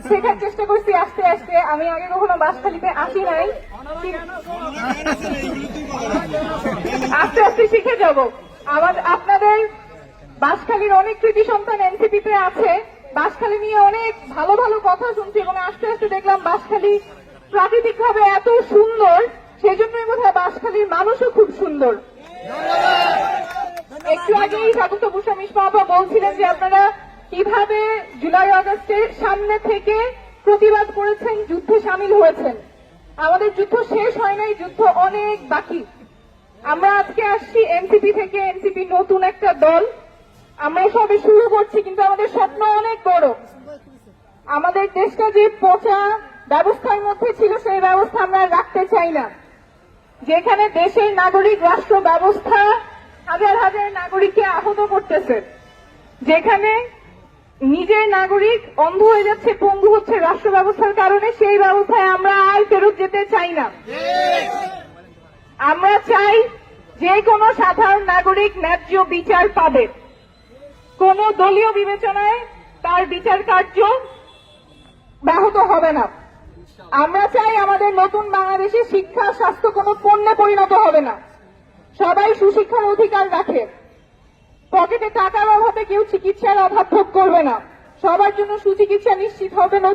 শেখার চেষ্টা করছি আস্তে আস্তে। আমি আগে কখনো বাঁশখালীতে আসি নাই, আস্তে আস্তে শিখে যাব। আপনাদের বাঁশখালীর অনেক কৃতি সন্তান এনসিপিতে আছে, বাঁশখালী নিয়ে অনেক ভালো ভালো কথা শুনছি এবং আস্তে আস্তে দেখলাম বাঁশখালী প্রাকৃতিক ভাবে এত সুন্দর, সেজন্যই বোধহয় বাঁশখালীর মানুষও খুব সুন্দর। একটু আগেই স্বাগত ভূষা মিশমা আপা বলছিলেন যে আপনারা কিভাবে জুলাই আগস্টের সামনে থেকে প্রতিবাদ করেছেন, যুদ্ধে সামিল হয়েছেন। আমাদের যুদ্ধ শেষ হয় নাই, যুদ্ধ অনেক বাকি। আমরা আজকে আসছি এনসিপি থেকে, এনসিপি নতুন একটা দল, আমরা সবে শুরু করছি, কিন্তু আমাদের স্বপ্ন অনেক বড়। আমাদের দেশটা যে পচা ব্যবস্থার মধ্যে ছিল সেই ব্যবস্থা আমরা রাখতে চাই না, যেখানে দেশের নাগরিক রাষ্ট্র ব্যবস্থা হাজার হাজার নাগরিককে আহত করতেছে, যেখানে নিজের নাগরিক অন্ধ হয়ে যাচ্ছে, পঙ্গু হচ্ছে রাষ্ট্র ব্যবস্থার কারণে, সেই ব্যবস্থায় আমরা আর ফেরত যেতে চাই না। আমরা চাই যে কোনো সাধারণ নাগরিক ন্যায্য বিচার পাবে, কোন দলীয় বিবেচনায় তার বিচার কার্য ব্যাহত হবে না। আমরা চাই আমাদের নতুন বাংলাদেশে শিক্ষা স্বাস্থ্য কোনো পণ্যে পরিণত হবে না, সবাই সুশিক্ষার অধিকার রাখে, পকেটে টাকার অভাবে কেউ চিকিৎসার অভাব ভোগ করবে না, সবার জন্য সুচিকিৎসা নিশ্চিত হবে।